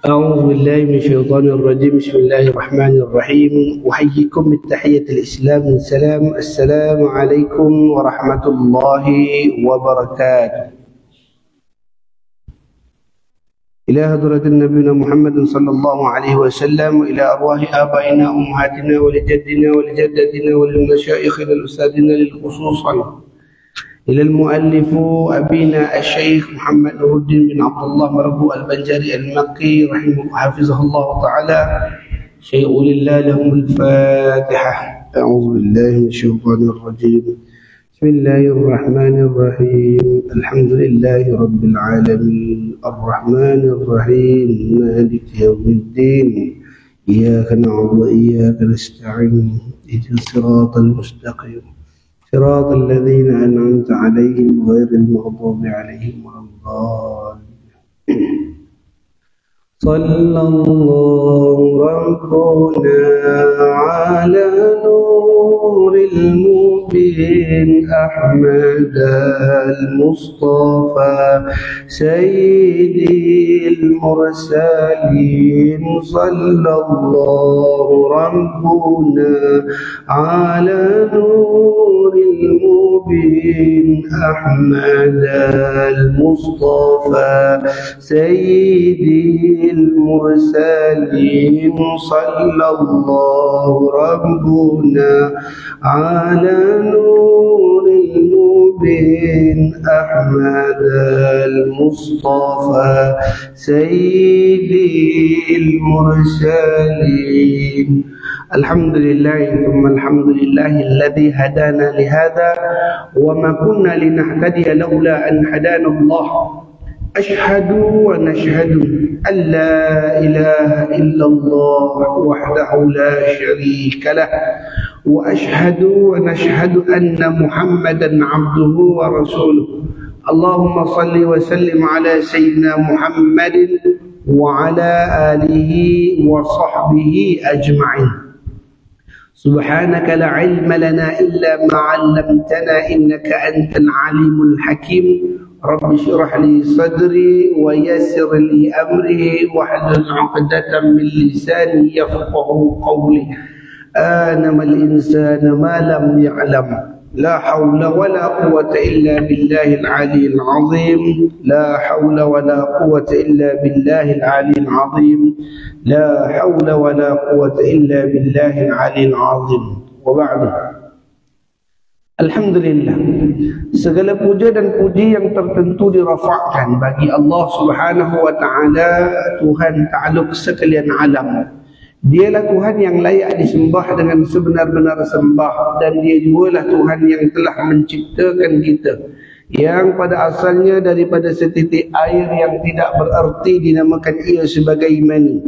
أعوذ بالله من الشيطان الرجيم. بسم الله الرحمن الرحيم. أحييكم بالتحية الإسلام السلام عليكم ورحمة الله وبركاته. إلى حضرة نبينا محمد صلى الله عليه وسلم، إلى أرواح آبائنا أمهاتنا ولجدنا ولجدتنا وللمشايخنا الأستاذنا للخصوصا، إلى المؤلف أبينا الشيخ محمد نور الدين بن عبد الله مربوع البنجاري المكي رحمه حفظه الله تعالى. شيء لله لهم الفاتحة. أعوذ بالله من الشيطان الرجيم. بسم الله الرحمن الرحيم. الحمد لله رب العالمين الرحمن الرحيم مالك يوم الدين، إياك نعبد وإياك نستعين، اهدنا الصراط المستقيم صراط الذين أنعمت عليهم غير المغضوب عليهم ولا الضالين. صلى الله ربنا على نور المبين أحمد المصطفى سيدي المرسلين. صلى الله ربنا على نور المبين أحمد المصطفى سيدي المرسلين. صلى الله ربنا على نور المبين أحمد المصطفى سيدي المرسلين. الحمد لله ثم الحمد لله الذي هدانا لهذا وما كنا لنهتدي لولا أن هدانا الله. أشهد ونشهد أن لا إله إلا الله وحده لا شريك له، وأشهد ونشهد أن محمدا عبده ورسوله. اللهم صل وسلم على سيدنا محمد وعلى آله وصحبه أجمعين. سبحانك لا علم لنا إلا ما علمتنا إنك أنت العليم الحكيم. رب اشرح لي صدري ويسر لي أمري واحلل عقدة من لساني يفقه قولي. آنم الإنسان ما لم يعلم. لا حول ولا قوة إلا بالله العلي العظيم. لا حول ولا قوة إلا بالله العلي العظيم. لا حول ولا قوة إلا بالله العلي العظيم. وبعد. Alhamdulillah, segala puja dan puji yang tertentu dirafa'kan bagi Allah Subhanahu wa ta'ala, Tuhan ta'aluk sekalian alam. Dialah Tuhan yang layak disembah dengan sebenar-benar sembah, dan Dia jugalah Tuhan yang telah menciptakan kita, yang pada asalnya daripada setitik air yang tidak bererti dinamakan ia sebagai mani,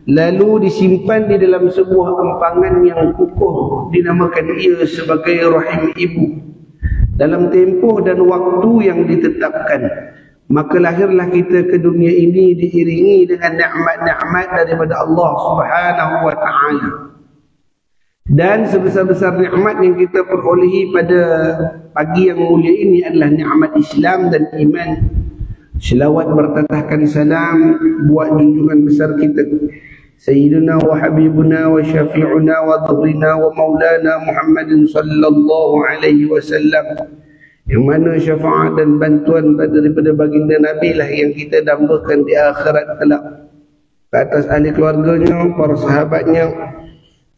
lalu disimpan di dalam sebuah empangan yang kukuh dinamakan ia sebagai rahim ibu. Dalam tempoh dan waktu yang ditetapkan, maka lahirlah kita ke dunia ini diiringi dengan nikmat-nikmat daripada Allah Subhanahu wa ta'ala. Dan sebesar-besar nikmat yang kita perolehi pada pagi yang mulia ini adalah nikmat Islam dan iman. Selawat bertatahkan salam buat junjungan besar kita, Sayyidina wa Habibuna wa Syafi'una wa Dhuhrina wa Maulana Muhammadin sallallahu alaihi wasallam, yang mana syafaat dan bantuan daripada baginda Nabi lah yang kita dambakan di akhirat kelak, ke atas ahli keluarganya, para sahabatnya,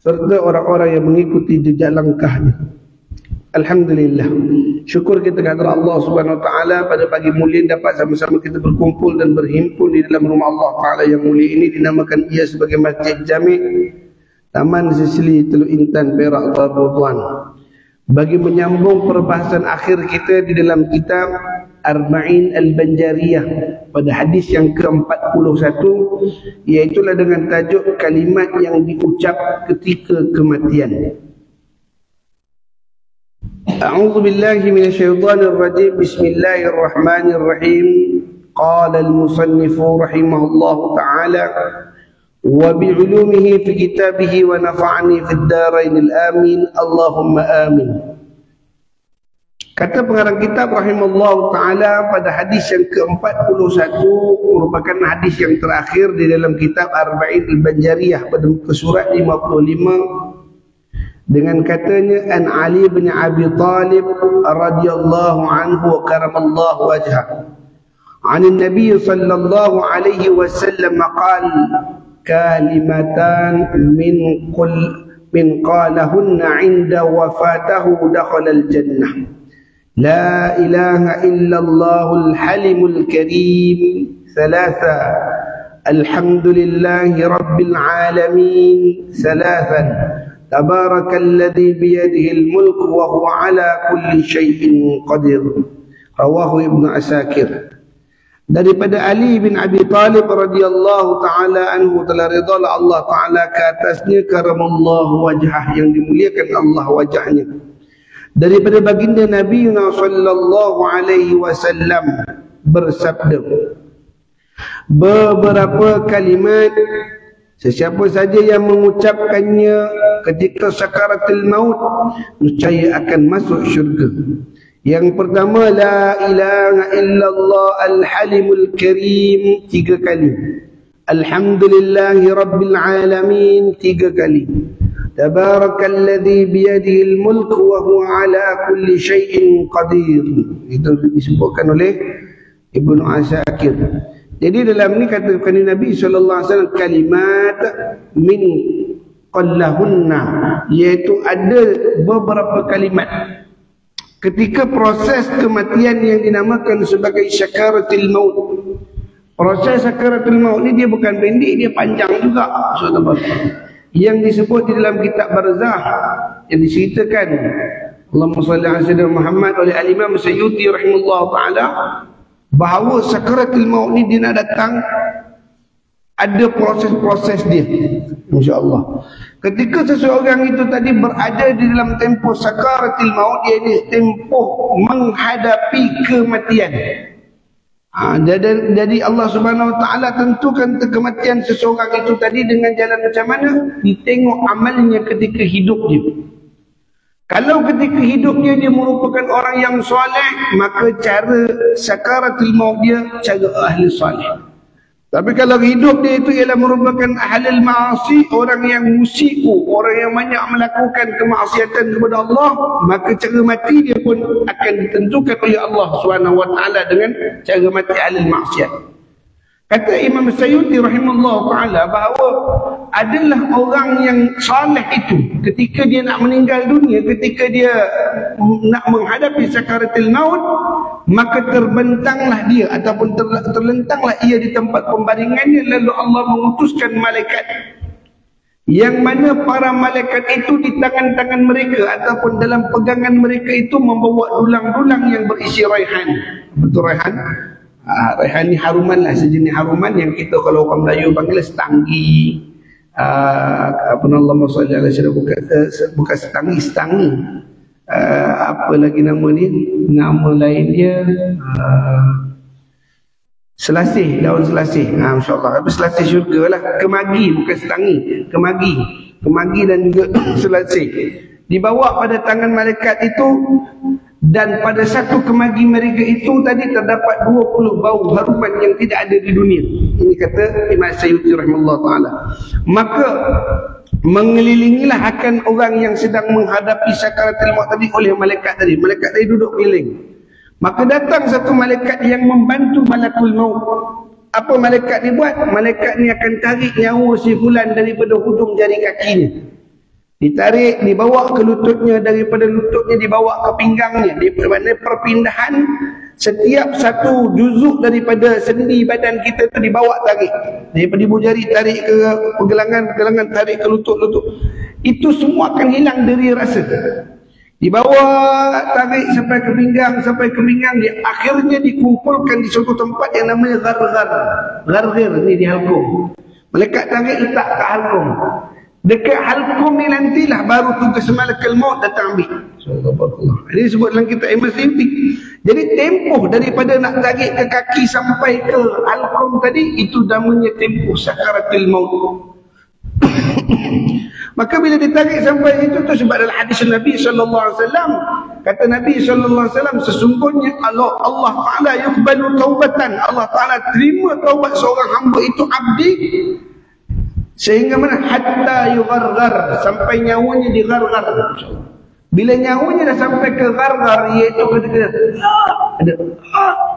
serta orang-orang yang mengikuti jejak langkahnya. Alhamdulillah, syukur kita kepada Allah Subhanahu wa ta'ala pada pagi mulia dapat sama-sama kita berkumpul dan berhimpun di dalam rumah Allah Ta'ala yang mulia ini. Dinamakan ia sebagai Masjid Jami' Taman Sisli Teluk Intan Perak Darul. Bagi menyambung perbahasan akhir kita di dalam kitab Arba'in Al-Banjariyah pada hadis yang ke-41, iaitulah dengan tajuk kalimat yang diucap ketika kematian. A'udzu billahi minasyaitonir rajim. Bismillahirrahmanirrahim. Qala al-musannif rahimahullahu ta'ala wa bi'ulumihi fi kitabihi wa nafa'ani fid darain al-amin. Allahumma amin. Kata pengarang kitab rahimallahu ta'ala pada hadis yang ke-41, merupakan hadis yang terakhir di dalam kitab Arba'in Al-Banjariyah pada muka surat 55, dengan katanya, an Ali bin Abi Talib radhiyallahu anhu wa karamallahu wajhah, an Nabi sallallahu alaihi wasallam qala kalimatan min qalahunna 'inda wafatahu dakhala al-jannah. لا إله إلا الله الحليم الكريم. 3 الحمد لله رب العالمين. 3 تبارك الذي بيده الملك وهو على كل شيء قدير. رواه ابن Asakir. Daripada Ali bin Abi Talib radhiyallahu taala anhu, telah ridha Allah taala ke atasnya, karamallahu wajhah, yang dimuliakan Allah wajahnya, daripada baginda Nabi sallallahu alaihi wasallam bersabda, beberapa kalimat sesiapa saja yang mengucapkannya ketika sakaratul maut niscaya akan masuk syurga. Yang pertama, la ilaha illallah al-halimul karim, 3 kali. Alhamdulillahi rabbil alamin, 3 kali. Tabarakalladzi biyadihil mulk wa huwa ala kulli syai'in qadir. Itu disebutkan oleh Ibnu Asakir. Jadi dalam ni katakan Nabi sallallahu alaihi wasallam kalimat min qallahunna, iaitu ada beberapa kalimat ketika proses kematian yang dinamakan sebagai sakaratul maut. Proses sakaratul maut ni dia bukan pendek, dia panjang juga. Saudara-saudara, yang disebut di dalam kitab Barzah yang diceritakan Allahumma salli ala sayyidina Muhammad oleh Al-Imam Sayyuti rahimahullah ta'ala, bahawa sakaratul maut ni dia nak datang, ada proses-proses dia, insya-Allah. Ketika seseorang itu tadi berada di dalam tempoh sakaratul maut, iaitu tempoh menghadapi kematian. Jadi Allah Subhanahu Wa Taala tentukan kematian seseorang itu tadi dengan jalan macam mana? Ditengok amalnya ketika hidup dia. Kalau ketika hidupnya dia merupakan orang yang soleh, maka cara sakaratul maut dia cara ahli soleh. Tapi kalau hidup dia itu ialah merupakan ahli ma'asi, orang yang musiku, orang yang banyak melakukan kemaksiatan kepada Allah, maka cara mati dia pun akan ditentukan oleh Allah SWT dengan cara mati ahli maksiat. Kata Imam Sayyuti rahimahullah ta'ala bahawa adalah orang yang saleh itu ketika dia nak meninggal dunia, ketika dia nak menghadapi sakaratul maut, maka terbentanglah dia ataupun terlentanglah ia di tempat pembaringannya, lalu Allah mengutuskan malaikat, yang mana para malaikat itu di tangan-tangan mereka ataupun dalam pegangan mereka itu membawa dulang-dulang yang berisi raihan. Betul raihan? Raihan ni haruman lah, sejenis haruman yang kita kalau orang Melayu panggil setanggi. Apa nama sallallahu alaihi wasallam, bukan setanggi. Apa lagi nama ni? Nama lain dia selasih, daun selasih. Masya-Allah. Tapi selasih syurga lah. Kemagi, bukan setangi. Kemagi dan juga selasih dibawa pada tangan malaikat itu. Dan pada satu kemagi mereka itu tadi terdapat 20 bau haruman yang tidak ada di dunia. Ini kata Imam Sayyuti rahimahullah ta'ala. Maka mengelilingilah akan orang yang sedang menghadapi sakaratul maut tadi oleh malaikat tadi. Malaikat tadi duduk keliling. Maka datang satu malaikat yang membantu malakul maut. Apa malaikat ni buat? Malaikat ni akan tarik nyawa si fulan daripada hujung jari kakinya. Ditarik, dibawa ke lututnya, daripada lututnya dibawa ke pinggangnya. Di mana perpindahan setiap satu juzuk daripada sendi badan kita itu dibawa tarik. Daripada ibu jari tarik ke pergelangan tarik ke lutut. Itu semua akan hilang dari rasa. Dibawa tarik sampai ke pinggang, dia akhirnya dikumpulkan di suatu tempat yang namanya gharghir ni di halqum. Malaikat tarik letak ke halqum. Dekat halqum ni nantilah baru tugas malakul maut datang ambil. Subhanallah. Ini disebut dalam kitab Imam Sayyuti. Jadi tempoh daripada nak tarik ke kaki sampai ke halqum tadi, itu namanya tempoh sakaratul maut. Maka bila ditarik sampai itu tu sebab dalam hadis Nabi sallallahu alaihi wasallam Kata Nabi SAW, sesungguhnya Allah Ta'ala yuqbalu taubatan, Allah Ta'ala terima taubat seorang hamba itu abdi sehingga mana? Hatta yugharghar, sampai nyawanya digharghar. Bila nyawanya dah sampai ke gharghar, iaitu ketika ada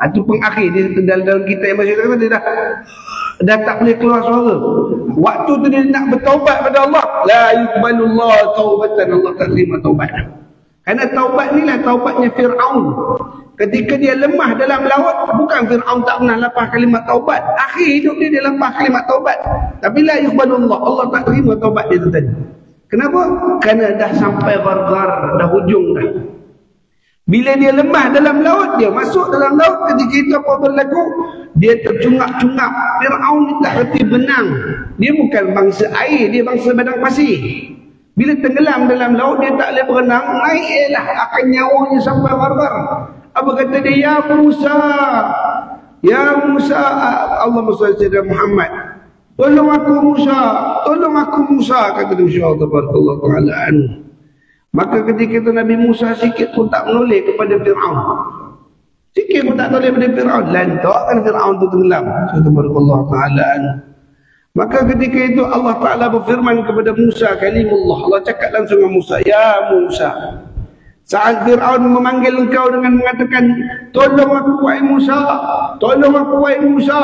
itu pengakhir dia dalam kita yang masih dia dah tak boleh keluar suara. Waktu tu dia nak bertaubat pada Allah, la yuqbalullah taubatan, Allah tak terima taubat. Kerana taubat ni lah taubatnya Fir'aun. Ketika dia lemah dalam laut, bukan Fir'aun tak pernah lapah kalimat taubat, akhir hidup dia lapah kalimat taubat. Tapi la yuqbalullah, Allah tak terima taubat dia tu tadi. Kenapa? Kerana dah sampai gharghar, dah hujung dah. Bila dia lemah dalam laut, dia masuk dalam laut, ketika itu apa berlaku? Dia tercungap-cungap. Fir'aun ni tak reti benang. Dia bukan bangsa air, dia bangsa badang pasir. Bila tenggelam dalam laut, dia tak boleh berenang, naiklah akan nyawanya sampai gharghar. Apa kata dia? Ya Musa, ya Musa, Allahumma salli ala Muhammad, tolong aku Musa, tolong aku Musa, kata dia Allah Ta'ala. Maka ketika itu Nabi Musa sikit pun tak menoleh kepada Fir'aun, sikit pun tak menoleh kepada Fir'aun, lantakkan Fir'aun itu tenggelam. Allah Ta'ala. Maka ketika itu Allah Ta'ala berfirman kepada Musa, kalimullah, Allah cakap langsung dengan Musa, ya Musa. Saat Fir'aun memanggil engkau dengan mengatakan, tolong aku wahai Musa, tolong aku wahai Musa.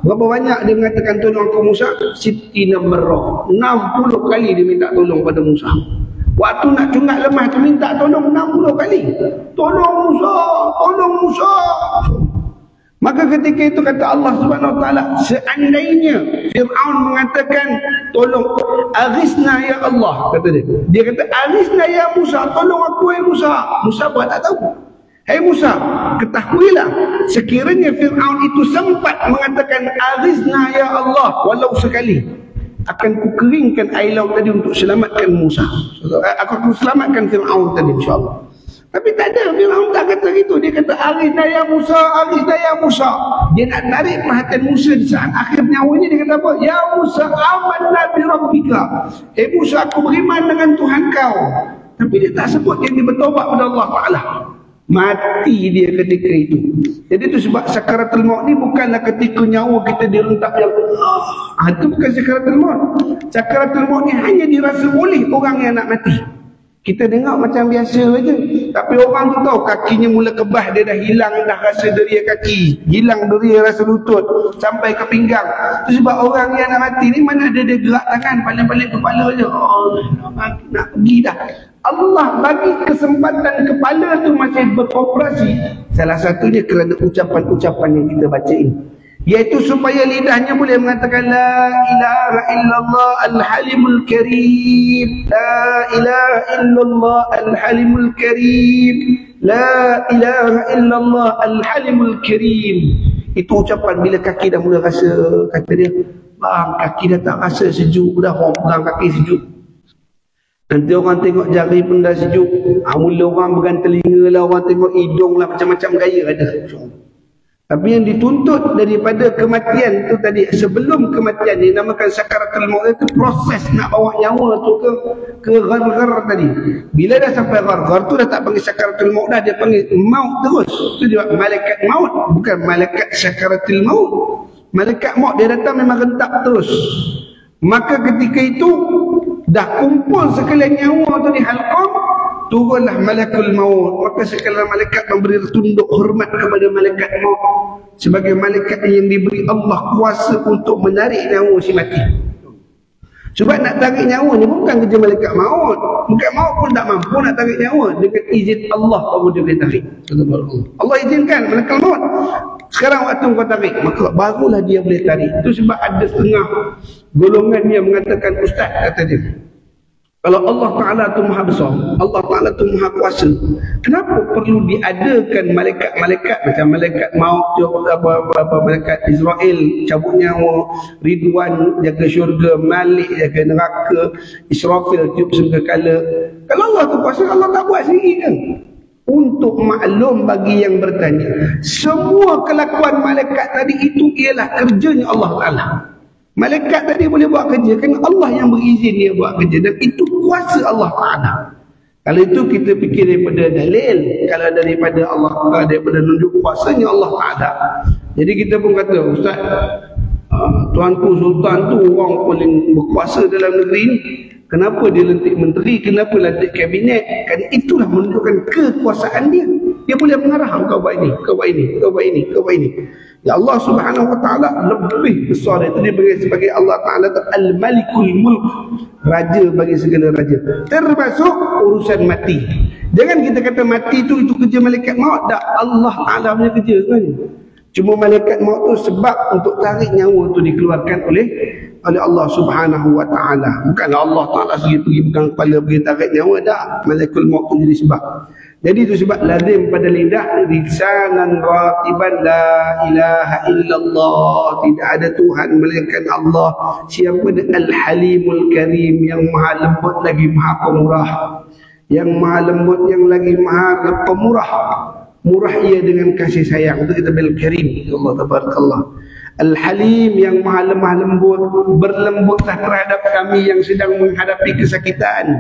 Berapa banyak dia mengatakan tolong aku Musa? 60 marrah, 60 kali dia minta tolong pada Musa. Waktu nak cungak lemah tu minta tolong 60 kali. Tolong Musa, tolong Musa. Maka ketika itu kata Allah Subhanahu Wa Taala, seandainya Fir'aun mengatakan tolong aghizna ya Allah, kata dia. Dia kata aghizna ya Musa, tolong aku wahai Musa. Musa buat tak tahu. Hai Musa, ketahuilah sekiranya Fir'aun itu sempat mengatakan aghizna ya Allah walau sekali, akan kukeringkan air laut tadi untuk selamatkan Musa. Aku selamatkan Fir'aun tadi insya-Allah. Tapi tak ada, Fir'aun tak kata gitu. Dia kata aghizna ya Musa, aghizna ya Musa. Dia nak tarik perhatian Musa di saat akhir nyawanya. Dia kata apa? Ya Musa, amanna bi rabbika. Musa, aku beriman dengan Tuhan kau. Tapi dia tak sebut yang dia bertaubat pada Allah Ta'ala. Mati dia ketika itu. Jadi itu sebab sakaratul maut ni bukanlah ketika nyawa kita direntak yang itu bukan sakaratul maut. Sakaratul maut ni hanya dirasa oleh orang yang nak mati. Kita dengar macam biasa saja, tapi orang tu tahu kakinya mula kebas, dia dah hilang dah rasa deria kaki, hilang deria rasa lutut sampai ke pinggang. Itu sebab orang yang nak mati ni mana ada dia gerak tangan, paling-paling kepala je. Oh, nak pergi dah. Allah bagi kesempatan kepala tu masih beroperasi. Salah satunya kerana ucapan-ucapan yang kita baca ini, iaitu supaya lidahnya boleh mengatakan la ilaha illallah al-halimul karim, la ilaha illallah al-halimul karim, la ilaha illallah al-halimul karim. Itu ucapan bila kaki dah mula rasa, kata dia, bang, kaki dah tak rasa sejuk dah, orang pegang kaki sejuk. Nanti orang tengok jari pun dah sejuk. Mula orang pegang telinga lah, orang tengok hidung lah, macam-macam gaya ada. Tapi yang dituntut daripada kematian tu tadi, sebelum kematian ni namakan sakaratul maut, itu proses nak bawa nyawa tu ke gharghar tadi. Bila dah sampai gharghar tu dah tak panggil sakaratul maut dah, dia panggil maut terus. Itu dia malaikat maut, bukan malaikat sakaratul maut. Malaikat maut dia datang memang rentak terus. Maka ketika itu dah kumpul sekalian nyawa tu di halqah, turunlah malakul maut. Maka sekalian malaikat memberi tunduk hormat kepada malaikat maut sebagai malaikat yang diberi Allah kuasa untuk menarik nyawa si mati. Sebab nak tarik nyawa ni bukan kerja malaikat maut. Malaikat maut pun tak mampu nak tarik nyawa. Dengan izin Allah baru dia boleh tarik. Allah izinkan malaikat maut, sekarang waktu kau tarik, maka barulah dia boleh tarik. Itu sebab ada setengah golongan yang mengatakan, ustaz, kata dia, kalau Allah Ta'ala tu maha besar, Allah Ta'ala tu maha kuasa, kenapa perlu diadakan malaikat-malaikat macam malaikat maut, malaikat Israel cabut nyawa, Ridwan jaga syurga, Malik jaga neraka, Israfil tiup sangkakala. Kalau Allah tu kuasa, Allah tak buat sendiri kan? Untuk maklum bagi yang bertanya, semua kelakuan malaikat tadi itu ialah kerjanya Allah Ta'ala. Malaikat tadi boleh buat kerja kan Allah yang berizin dia buat kerja, dan itu kuasa Allah Ta'ala. Kalau itu kita fikir daripada dalil, kalau daripada Allah, daripada nunjuk kuasanya Allah Ta'ala. Jadi kita pun kata, Ustaz, tuanku Sultan tu orang paling berkuasa dalam negeri ni. Kenapa dia lantik menteri, kenapa lantik kabinet? Kan itulah menunjukkan kekuasaan dia. Dia boleh mengarah, kau buat ini, kau buat ini, kau buat ini, kau buat ini. Ya Allah Subhanahu Wa Ta'ala lebih besar. Itu dia bagi sebagai Allah Ta'ala Al-Malikul Mulk, raja bagi segala raja, termasuk urusan mati. Jangan kita kata mati itu kerja malaikat maut. Tak, Allah Ta'ala punya kerja sebenarnya. Cuma malaikat maut tu sebab untuk tarik nyawa tu dikeluarkan oleh Allah Subhanahu Wa Ta'ala. Bukanlah Allah Ta'ala sendiri pergi pegang kepala pergi tarik nyawa. Tak, malaikat maut tu jadi sebab. Jadi itu sebab lazim pada lidah lisanan ratiban la ilaha illallah, tidak ada Tuhan melainkan Allah. Siapa dia? Al-Halimul Karim, yang maha lembut lagi maha pemurah. Yang maha lembut yang lagi maha pemurah. Murah ia dengan kasih sayang. Itu kita bil Karim. Allah tabarakallah. Al-Halim, yang maha lemah lembut, berlembutlah terhadap kami yang sedang menghadapi kesakitan.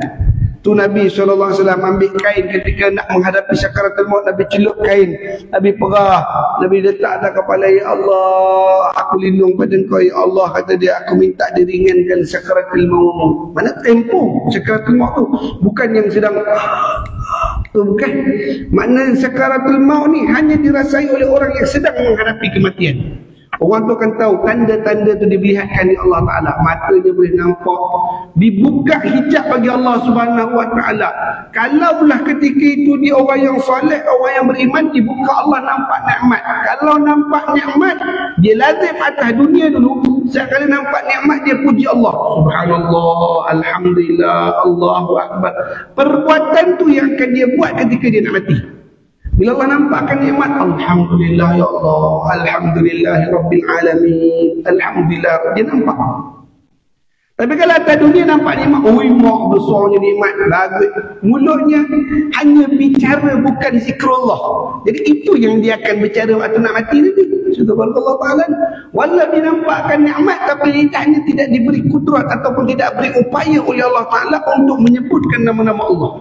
Tu Nabi SAW ambil kain ketika nak menghadapi sakaratul maut. Nabi celup kain, Nabi perah, Nabi letak atas kepala. Ya Allah, aku lindung pada Engkau. Ya Allah, kata dia, aku minta diringankan sakaratul maut. Mana tempoh sakaratul maut tu? Bukan yang sedang bukan. Makna sakaratul maut ni hanya dirasai oleh orang yang sedang menghadapi kematian. Orang tu akan tahu tanda-tanda tu diperlihatkan oleh Allah Ta'ala. Mata dia boleh nampak, dibuka hijab bagi Allah Subhanahu Wa Ta'ala. Kalaulah ketika itu dia orang yang soleh, orang yang beriman, dibuka Allah nampak nikmat. Kalau nampak nikmat, dia lazim atas dunia dulu. Sekali nampak nikmat, dia puji Allah. Subhanallah, Alhamdulillah, Allahu Akbar. Perbuatan tu yang akan dia buat ketika dia nak mati. Bila Allah nampakkan nikmat, Alhamdulillah ya Allah, Alhamdulillah Rabbil Alamin, Alhamdulillah, dia nampak. Tapi kalau atas dunia nampak nikmat, mak besarnya nikmat, bagus. Mulutnya hanya bicara bukan zikrullah. Jadi itu yang dia akan bicara waktu nak mati nanti. Subhanallah Ta'ala. Walau dia nampakkan nikmat, tapi lidahnya tidak diberi kudrat ataupun tidak beri upaya oleh Allah Ta'ala untuk menyebutkan nama-nama Allah.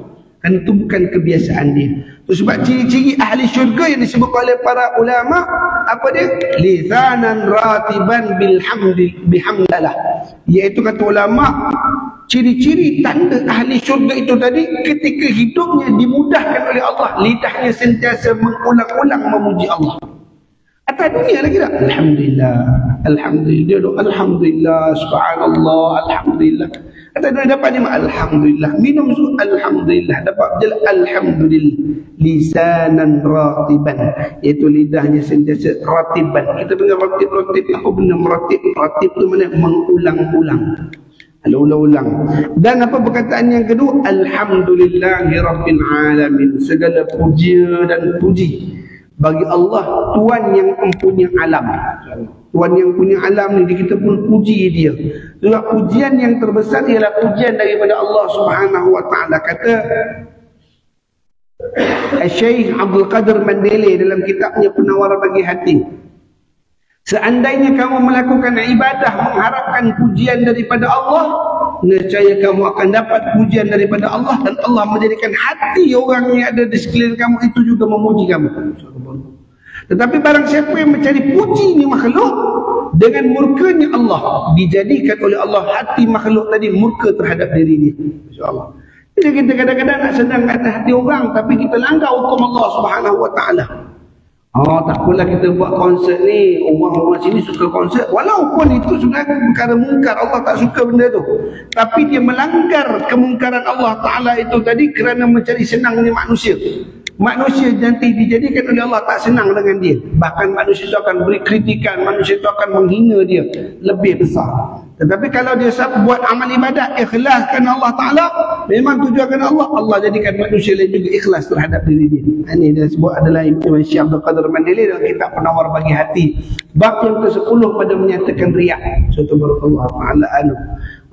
Kan itu bukan kebiasaan dia. Itu sebab ciri-ciri ahli syurga yang disebut oleh para ulama, apa dia? Lisanan ratiban bihamdalah. Iaitu kata ulama, ciri-ciri tanda ahli syurga itu tadi, ketika hidupnya dimudahkan oleh Allah, lidahnya sentiasa mengulang-ulang memuji Allah. Atas dunia lagi tak? Alhamdulillah, Alhamdulillah, Alhamdulillah, Subhanallah, Alhamdulillah. Atas dunia dapat nikmat, Alhamdulillah. Minum susu, Alhamdulillah. Dapat berjalan, Alhamdulillah. Lisanan ratiban, iaitu lidahnya sentiasa ratiban. Kita dengar ratib, apa benda meratib? Ratib tu mana? Mengulang-ulang, ulang-ulang. Dan apa perkataan yang kedua? Alhamdulillahi Rabbil Alamin. Segala puja dan puji bagi Allah, Tuhan yang mempunyai alam. Tuhan yang punya alam ni, kita pun puji dia. Sebab pujian yang terbesar ialah pujian daripada Allah Subhanahu Wa Ta'ala. Kata Syekh Abdul Qadir Mandele dalam kitabnya Penawar Bagi Hati, seandainya kamu melakukan ibadah mengharapkan pujian daripada Allah, nescaya kamu akan dapat pujian daripada Allah, dan Allah menjadikan hati orang yang ada di sekeliling kamu itu juga memuji kamu. Tetapi barang siapa yang mencari puji ni makhluk, dengan murkanya Allah, dijadikan oleh Allah hati makhluk tadi murka terhadap diri dia. InsyaAllah. Jadi kita kadang-kadang nak senang atas hati orang, tapi kita langgar hukum Allah Subhanahu Wa Ta'ala. Tak apalah kita buat konsert ni, orang-orang sini suka konsert, walaupun itu sebenarnya perkara mungkar, Allah tak suka benda tu. Tapi dia melanggar kemungkaran Allah Ta'ala itu tadi kerana mencari senangnya manusia. Manusia nanti dijadikan oleh Allah tak senang dengan dia. Bahkan manusia itu akan beri kritikan, manusia itu akan menghina dia lebih besar. Tetapi kalau dia buat amal ibadat ikhlas kerana Allah Ta'ala, memang tujuan kerana Allah, Allah jadikan manusia lain juga ikhlas terhadap diri dia. Ini dia sebut adalah Imam Syekh Abdul Qadir Mandele dalam kitab Penawar Bagi Hati, bab yang ke-10 pada menyatakan riak. Subhanallah Ta'ala anu.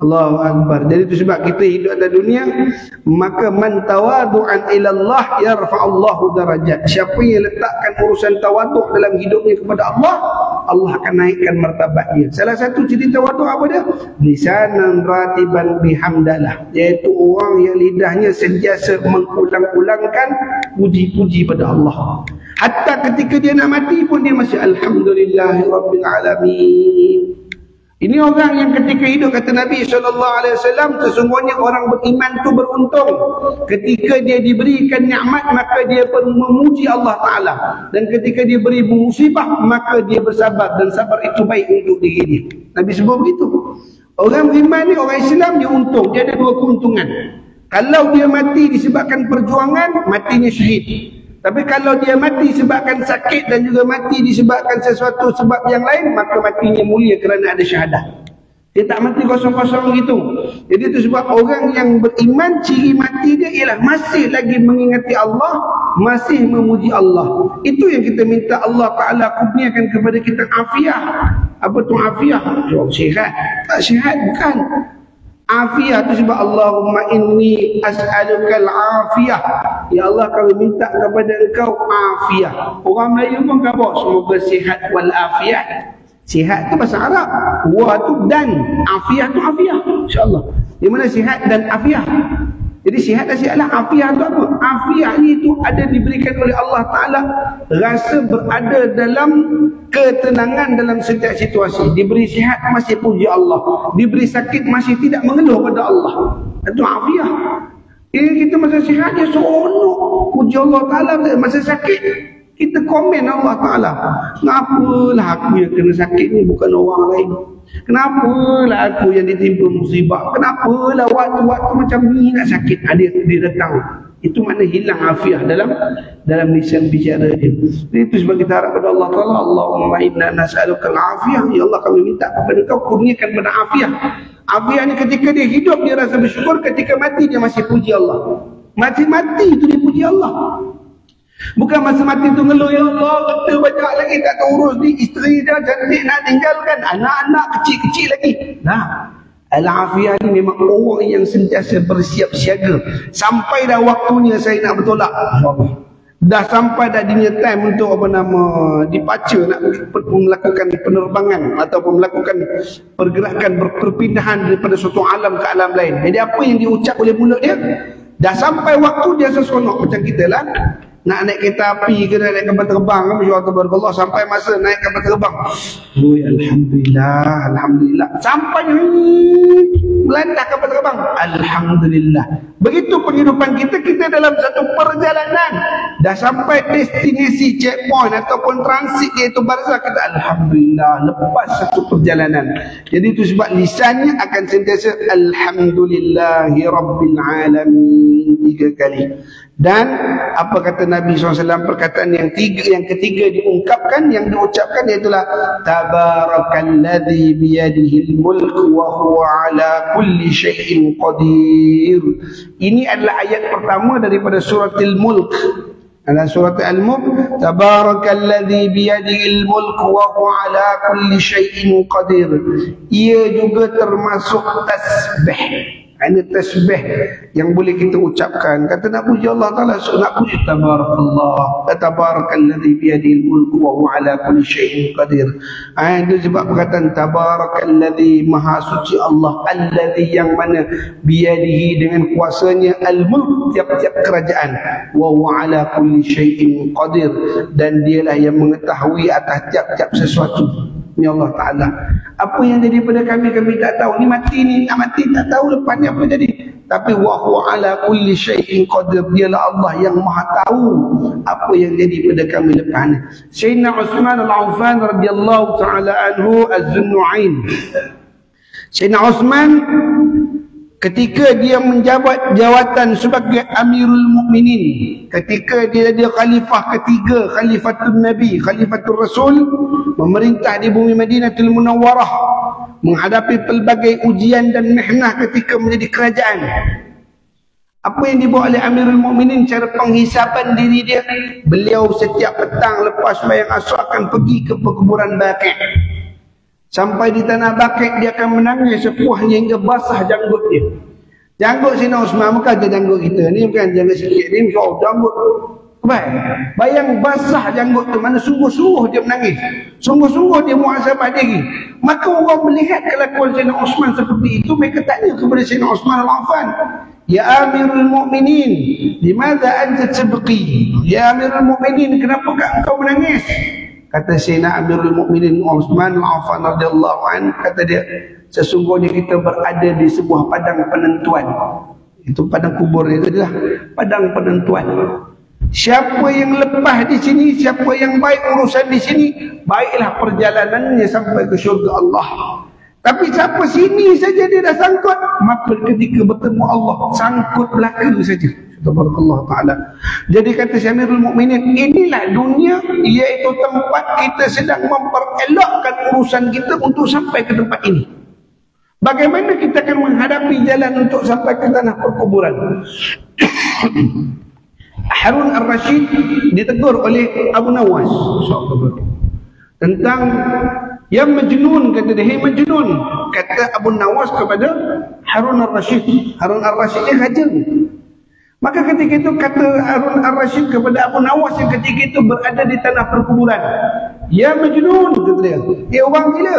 Allahu Akbar. Jadi itu sebab kita hidup atas dunia, maka man tawadu'an ila Allah yarfa'allahu darajat. Siapa yang letakkan urusan tawaduk dalam hidupnya kepada Allah, Allah akan naikkan martabat dia. Salah satu ciri tawaduk apa dia? Lisanan ratiban bihamdalah, iaitu orang yang lidahnya sentiasa mengulang-ulangkan puji-puji pada Allah. Hatta ketika dia nak mati pun dia masih alhamdulillahirabbil alamin. Ini orang yang ketika hidup, kata Nabi SAW, sesungguhnya orang beriman itu beruntung. Ketika dia diberikan nikmat, maka dia memuji Allah Ta'ala. Dan ketika dia beri musibah, maka dia bersabar. Dan sabar itu baik untuk diri dia. Nabi sebut begitu. Orang beriman ni, orang Islam, dia untung. Dia ada dua keuntungan. Kalau dia mati disebabkan perjuangan, matinya syahid. Tapi kalau dia mati sebabkan sakit dan juga mati disebabkan sesuatu sebab yang lain, maka matinya mulia kerana ada syahadah. Dia tak mati kosong-kosong gitu. Jadi itu sebab orang yang beriman, ciri mati dia ialah masih lagi mengingati Allah, masih memuji Allah. Itu yang kita minta Allah Ta'ala kurniakan kepada kita afiah. Apa tu afiah? Sihat. Tak sihat, bukan. Afiah itu sebab Allahumma inni as'alukal afiyah. Ya Allah, kami minta kepada engkau afiah. Orang Melayu pun kata semoga sihat wal afiyah. Sihat itu bahasa Arab. Wa tu dan, afiah tu afiah. InsyaAllah. Di mana sihat dan afiah? Jadi sihat dan sihatlah. Afiah itu apa? Afiah ni itu ada diberikan oleh Allah Ta'ala, rasa berada dalam ketenangan dalam setiap situasi. Diberi sihat masih puji Allah, diberi sakit masih tidak mengeluh pada Allah. Itu afiah. Jadi kita masa sihat dia seronok puji Allah Ta'ala. Masa sakit kita komen Allah Ta'ala, kenapalah aku yang kena sakit ni, bukan orang lain? Kenapalah aku yang ditimpa musibah? Kenapalah waktu-waktu macam ni nak sakit? Dia datang. Itu makna hilang afiah dalam lisan bicara dia. Itu sebab kita harap kepada Allah Ta'ala, Allahumma inna nas'alukal afiyah. Ya Allah, kami minta kepada kau kurniakan pada afiah. Afiah ni ketika dia hidup dia rasa bersyukur, ketika mati dia masih puji Allah. Mati-mati itu dia puji Allah. Bukan masa mati tu ngeluh, ya Allah, kita banyak lagi tak terurus ni, isteri dia cantik nak tinggalkan, anak-anak kecil-kecil lagi. Nah, al-afiyah ni memang orang yang sentiasa bersiap siaga. Sampai dah waktunya saya nak bertolak, dah sampai dah dunia time untuk departure, nak melakukan penerbangan ataupun melakukan pergerakan perpindahan daripada suatu alam ke alam lain. Jadi apa yang diucap oleh mulut dia, dah sampai waktu dia seronok. Macam kita lah, nak naik kereta api ke nak naik kapal terbang, masya-Allah, sampai masa naik kapal terbang, alhamdulillah, alhamdulillah, sampai melandak kapal terbang, alhamdulillah. Begitu penghidupan kita dalam satu perjalanan, dah sampai destinasi checkpoint ataupun transit iaitu barzakh, kita alhamdulillah, lepas satu perjalanan. Jadi itu sebab lisannya akan sentiasa alhamdulillahi rabbil alamin 3 kali. Dan apa kata Nabi SAW, perkataan yang ketiga diungkapkan, yang diucapkan, iaitulah tabarakalladzi biyadihil mulk wa huwa ala kulli syai'in qadir. Ini adalah ayat pertama daripada surah Al-Mulk. Dalam surah Al-Mulk, tabarakalladzi biyadihil mulk wa huwa ala kulli syai'in qadir. Ia juga termasuk tasbih. Ini tasbih yang boleh kita ucapkan. Kata nak puji Allah Ta'ala, nak puji tabarakallah, tabarakalladzi biyadihil mulku wa huwa ala kulli syai'in qadir. Itu sebab perkataan tabarakalladzi, maha suci Allah, alladzi yang mana biyadihi dengan kuasanya al-mulk, tiap-tiap kerajaan, wa huwa ala kulli syai'in qadir, dan dialah yang mengetahui atas tiap-tiap sesuatu. Ya Allah Ta'ala, apa yang jadi pada kami tak tahu. Ni mati ni, nak mati tak tahu lepas ni apa jadi. Tapi wa huwa ala kulli syai'in qadir, dialah Allah yang maha tahu apa yang jadi pada kami lepas ni. Sayyidina Uthman al-Affan radhiyallahu ta'ala anhu az-Zunnu'ain. Sayyidina Uthman ketika dia menjabat jawatan sebagai Amirul Mukminin, ketika dia jadi khalifah ketiga, khalifatul Nabi, khalifatul Rasul, memerintah di bumi Madinatul Munawwarah, menghadapi pelbagai ujian dan mihnah ketika menjadi kerajaan. Apa yang dibuat oleh Amirul Mukminin cara penghisapan diri dia? Beliau setiap petang lepas sembahyang asar akan pergi ke perkuburan Baqi'. Sampai di tanah Baqi' dia akan menangis sepuasnya hingga basah janggut dia. Janggut Sayyidina Osman bukan je janggut kita ni, bukan janggut sikit ni, janggut baik. Bayang basah janggut tu, mana sungguh-sungguh dia menangis, sungguh-sungguh dia muhasabah diri. Maka orang melihat kelakuan Sayyidina Osman seperti itu, mereka tanya kepada Sayyidina Osman Al-Affan, ya Amirul Mukminin, limadha anta tabqi? Ya Amirul Mukminin, kenapa kau menangis? Kata Sayyidina Amirul Mukminin Osman Al-Affan radhiyallahu anhu, kata dia, sesungguhnya kita berada di sebuah padang penentuan. Itu padang kubur itu adalah padang penentuan. Siapa yang lepas di sini, siapa yang baik urusan di sini, baiklah perjalanannya sampai ke syurga Allah. Tapi siapa sini saja dia dah sangkut, maka ketika bertemu Allah sangkut belaka saja. Subhanallah ta'ala. Jadi kata Amirul Mukminin, inilah dunia, iaitu tempat kita sedang memperelokkan urusan kita untuk sampai ke tempat ini. Bagaimana kita akan menghadapi jalan untuk sampai ke tanah perkuburan? Harun Ar-Rashid ditegur oleh Abu Nawas tentang yang Majnun, kata dia, hey Majnun, kata Abu Nawas kepada Harun Ar-Rashid. Harun Ar-Rashid dia raja. Maka ketika itu kata Harun Ar-Rashid kepada Abu Nawas yang ketika itu berada di tanah perkuburan, ya Majnun, kata dia, orang gila.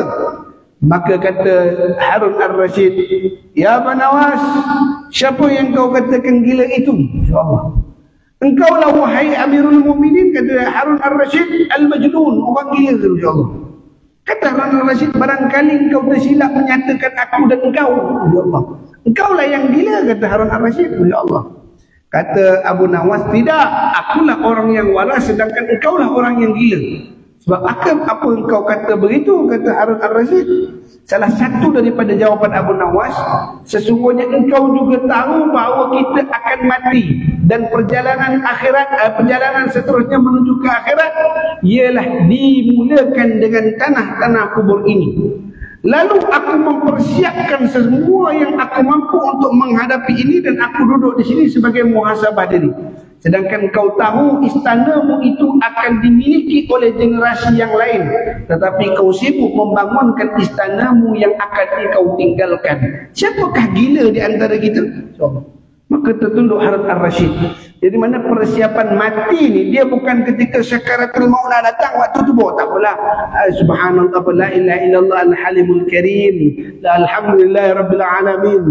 Maka kata Harun Ar-Rashid, ya Abu Nawas, siapa yang kau katakan gila itu? InsyaAllah, engkaulah wahai Amirul Mukminin, kata Harun Ar-Rashid, Al-Majnun, orang gila, insyaAllah. Kata Harun Ar-Rashid, barangkali engkau tersilap menyatakan aku dan engkau, insyaAllah. Engkaulah yang gila, kata Harun Ar-Rashid, insyaAllah. Kata Abu Nawas, tidak, akulah orang yang waras sedangkan engkaulah orang yang gila. Sebab apa engkau kata begitu, kata Harun Ar-Rashid? Salah satu daripada jawapan Abu Nawas, sesungguhnya engkau juga tahu bahawa kita akan mati dan perjalanan akhirat, perjalanan seterusnya menuju ke akhirat ialah dimulakan dengan tanah-tanah kubur ini. Lalu aku mempersiapkan semua yang aku mampu untuk menghadapi ini dan aku duduk di sini sebagai muhasabah diri. Sedangkan kau tahu istanamu itu akan dimiliki oleh generasi yang lain, tetapi kau sibuk membangunkan istanamu yang akan kau tinggalkan. Siapakah gila di antara kita? Maka tertunduk Harun Ar-Rashid. Jadi mana persiapan mati ni, dia bukan ketika syakaratul maut nak datang waktu tu tak apalah. Subhanallah, la ilaha illallah al-halimul karim, la alhamdulillah rabbil alamin,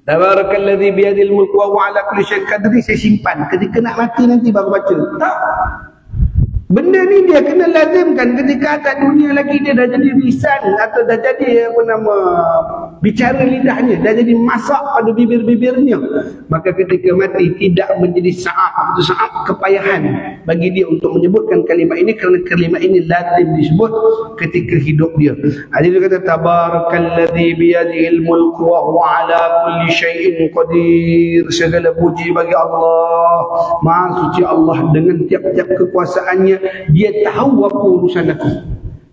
tabarakalladzi biyadil mulku wa huwa ala kulli syai'in qadir, saya simpan ketika nak mati nanti baru baca. Tak. Benda ni dia kena lazimkan ketika atas dunia lagi, dia dah jadi lisan atau dah jadi bicara lidahnya, dah jadi masak pada bibir-bibirnya. Maka ketika mati tidak menjadi saat kepayahan bagi dia untuk menyebutkan kalimat ini, kerana kalimat ini lazim disebut ketika hidup dia. Jadi dia kata tabarakalladzi biyadihil mulku wa huwa ala kulli syai'in qadir. Segala puji bagi Allah, Maha suci Allah, dengan tiap-tiap kekuasaannya dia tahu apa urusan aku.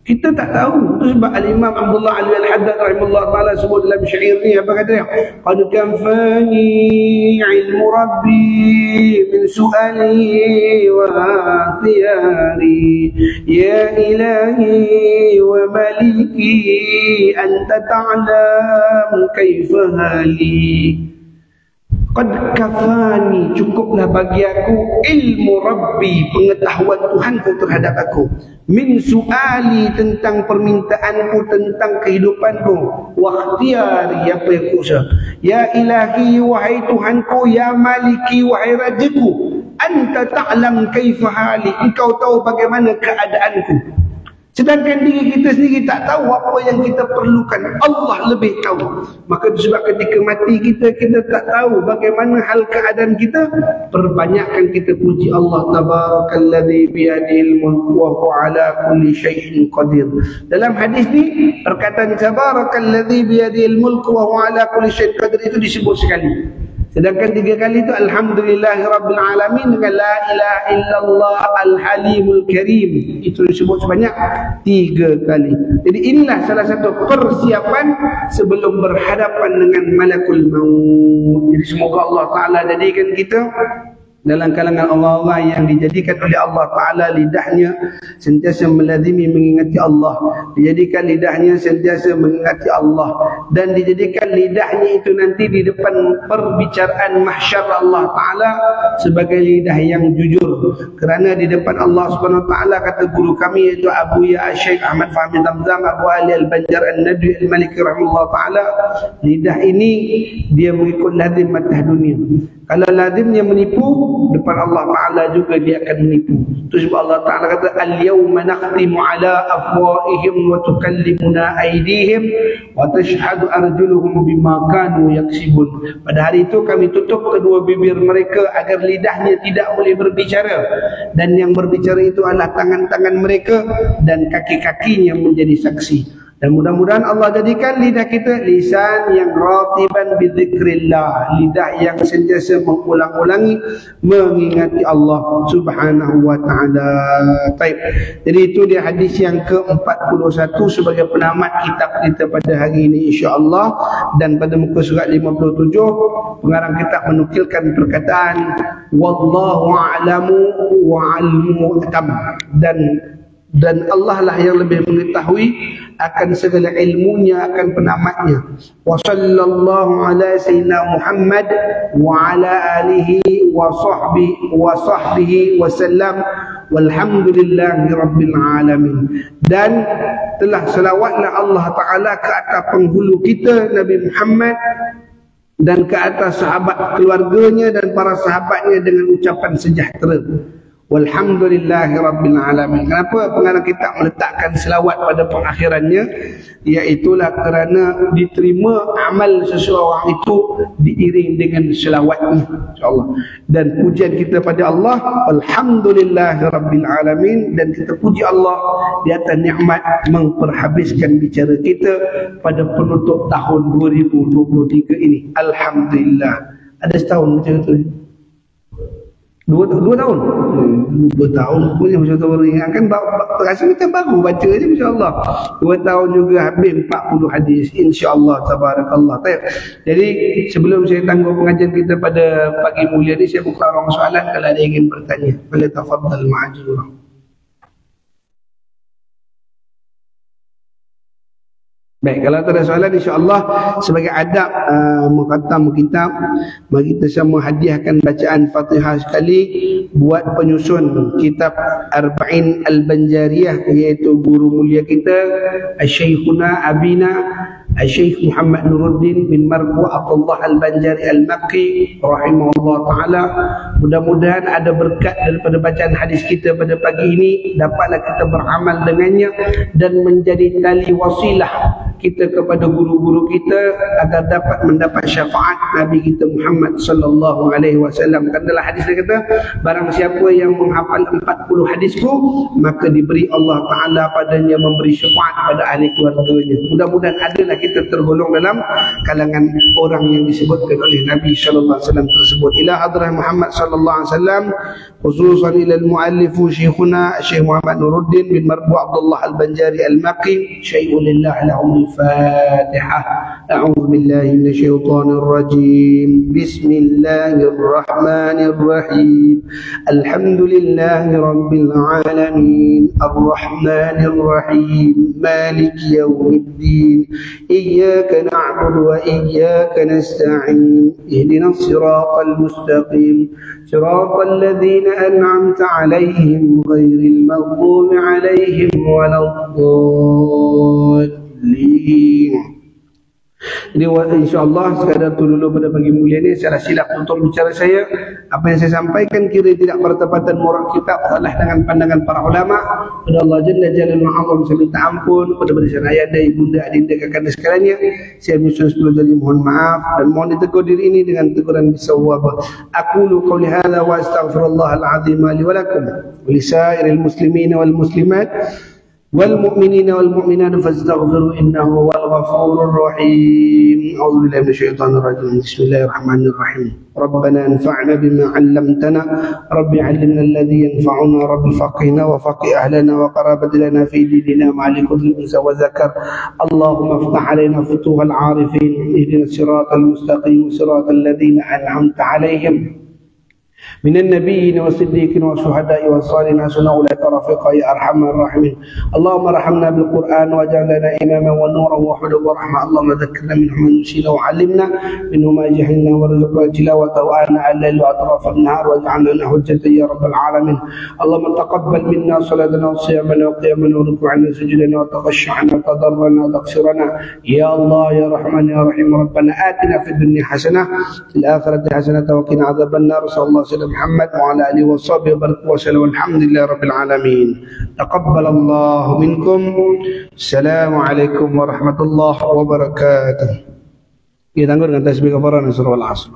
Kita tak tahu. Itu sebab Al-Imam Abdullah Ali Al-Haddad rahimahullah ta'ala sebut dalam syair ni, apa kata dia? Qad kanfani ilmu rabbi min su'ali wa tiyari, ya ilahi wa maliki anta ta'lam kaifa hali. Qad kafani, cukuplah bagi aku ilmu Rabbi, pengetahuan Tuhanku terhadap aku, min su'ali, tentang permintaanku, tentang kehidupanku, wa ikhtiyari, apa yang aku usaha, ya ilahi, wahai Tuhanku, ya maliki, wahai rajaku, anta ta'lam kaifa hali, engkau tahu bagaimana keadaanku. Sedangkan diri kita sendiri tak tahu apa yang kita perlukan, Allah lebih tahu. Maka sebab ketika mati kita tak tahu bagaimana hal keadaan kita, perbanyakkan kita puji Allah. Tabarakalladzi biyadihil mulku wa huwa ala kulli syai'in qadir. Dalam hadis ni perkataan tabarakalladzi biyadihil mulku wa huwa ala kulli syai'in qadir itu disebut sekali. Sedangkan 3 kali itu alhamdulillahirabbil alamin dengan la ilaha illallah al-halimul karim, itu disebut sebanyak 3 kali. Jadi inilah salah satu persiapan sebelum berhadapan dengan malakul maut. Jadi semoga Allah Ta'ala jadikan kita dalam kalangan orang-orang yang dijadikan oleh Allah Ta'ala lidahnya sentiasa melazimi mengingati Allah, dijadikan lidahnya sentiasa mengingati Allah, dan dijadikan lidahnya itu nanti di depan perbicaraan mahsyar Allah Ta'ala sebagai lidah yang jujur, kerana di depan Allah Subhanahu Wa Ta'ala kata guru kami iaitu Abu Ya Syekh Ahmad Fahmi Zamzam Abu Ali Al-Banjar Al-Nadwi Al-Maliki rahimahullah Ta'ala, lidah ini dia mengikut lazim matah dunia. Kalau lazimnya menipu, depan Allah Ta'ala juga dia akan menipu. Terus Allah Ta'ala kata al-yawma nakhtimu ala afwaihim wa tukallimuna aydihim wa tashhadu arjuluhum bima kanu yaksibun. Pada hari itu kami tutup kedua bibir mereka agar lidahnya tidak boleh berbicara, dan yang berbicara itu adalah tangan-tangan mereka dan kaki-kakinya menjadi saksi. Dan mudah-mudahan Allah jadikan lidah kita lisan yang ratiban bizikrillah, lidah yang sentiasa mengulang-ulangi mengingati Allah Subhanahu wa Ta'ala. Baik. Jadi itu dia hadis yang ke-41 sebagai penamat kitab kita pada hari ini insya-Allah. Dan pada muka surat 57 pengarang kitab menukilkan perkataan wallahu a'lamu wa al-mu'tam, dan Allah lah yang lebih mengetahui akan segala ilmunya, akan penamatnya. Wa sallallahu ala sayyidina Muhammad wa ala alihi wa sahbihi wa sallam walhamdulillahi rabbil alamin. Dan telah selawatlah Allah Ta'ala ke atas penghulu kita Nabi Muhammad dan ke atas sahabat keluarganya dan para sahabatnya dengan ucapan sejahtera. Walhamdulillahi rabbil alamin. Kenapa pengarang kitab meletakkan selawat pada pengakhirannya? Iaitulah kerana diterima amal seseorang itu diiring dengan selawatnya, insya-Allah. Dan pujian kita pada Allah, alhamdulillahi rabbil alamin, dan kita puji Allah di atas nikmat memperhabiskan bicara kita pada penutup tahun 2023 ini. Alhamdulillah. Ada setahun macam tu. Dua tahun. 2 tahun punya macam tu baru ingat kan, rasa macam baru baca je insya-Allah. 2 tahun juga habis 40 hadis insya-Allah tabarakallah. Jadi sebelum saya tangguh pengajian kita pada pagi mulia ni, saya buka ruang soalan kalau ada yang ingin bertanya. Boleh tafadhal ma'ajurah. Baik, kalau tak ada soalan insya-Allah sebagai adab muqaddam kitab, mari kita semua hadiahkan bacaan Fatihah sekali buat penyusun kitab Arba'in Al-Banjariyah, iaitu guru mulia kita Syekhuna Abina Syekh Muhammad Nuruddin bin Marbu Abdullah Al-Banjari Al-Makki rahimahullah ta'ala. Mudah-mudahan ada berkat daripada bacaan hadis kita pada pagi ini, dapatlah kita beramal dengannya dan menjadi tali wasilah kita kepada guru-guru kita agar dapat mendapat syafaat Nabi kita Muhammad sallallahu alaihi wasallam. Dalam hadis dia kata, barang siapa yang menghafal 40 hadisku, maka diberi Allah Ta'ala padanya memberi syafaat pada ahli keluarganya. Mudah-mudahan adalah kita tergolong dalam kalangan orang yang disebutkan oleh Nabi sallallahu alaihi wasallam tersebut. Ila hadrah Muhammad sallallahu alaihi wasallam, khususan ila al-muallif Syekhuna Syekh Muhammad Nuruddin bin Marbu Abdullah Al-Banjari Al-Makki, syai'ulillah lahum al-Fatihah. A'udzu billahi minasyaitonir rajim. Bismillahirrahmanirrahim. Alhamdulillahi rabbil alamin. Arrahmanir rahim. Maliki yaumiddin. Iyyaka na'budu wa iyyaka nasta'in. Ihdinas siratal mustaqim. Siratal ladzina an'amta 'alaihim ghairil maghdubi 'alaihim waladdallin. Jadi insya-Allah sekadar tu dulu pada pagi mulia ni, saya silap untuk bicara saya. Apa yang saya sampaikan kira tidak bertepatan murad kitab, salah dengan pandangan para ulama. Pada Allah Jalla Jalaluhu Azam saya minta ampun kepada barisan ayah dan ibunda adinda kakanda sekalian. Saya menyusun sebelum jadi mohon maaf dan mohon ditegur diri ini dengan teguran bisawab. Aqulu qawli hadza wa astaghfirullahal azim li wa lakum wa lisairil muslimin wal muslimat والمؤمنين والمؤمنات فاستغفروا إنه هو الغفور الرحيم. أعوذ بالله من الشيطان الرجيم. بسم الله الرحمن الرحيم. ربنا انفعنا بما علمتنا، رب علمنا الذي ينفعنا، رب فقهنا وفقه أهلنا وقرابة لنا في ديننا مع لكل أنثى وذكر. اللهم افتح علينا فتوح العارفين، اهدنا الصراط المستقيم صراط الذين أنعمت عليهم من النبيين والصديقين والشهداء والصالحين حسن أولئك رفيقا يا أرحم الراحمين. اللهم ارحمنا بالقرآن واجعل لنا إماما ونورا وهدى ورحمة. اللهم ذكرنا منه ما نسينا وعلمنا منه ما جهلنا وارزقنا تلاوته آناء الليل وأطراف النهار واجعلنا لنا حجة يا رب العالمين. اللهم تقبل منا صلاتنا وصيامنا وقيامنا وركوعنا وسجودنا وتخشعنا وتضرعنا وتقصيرنا يا الله يا رحمن يا رحيم. ربنا آتنا في الدنيا حسنة في الآخرة حسنة وقنا عذاب النار. صلى الله عليه وسلم محمد وعلى آله وصحبه وبارك وسلم والحمد لله رب العالمين. تقبل الله منكم. السلام عليكم ورحمة الله وبركاته. Kita anggur dengan tasbih kafaran surah Al-Asr.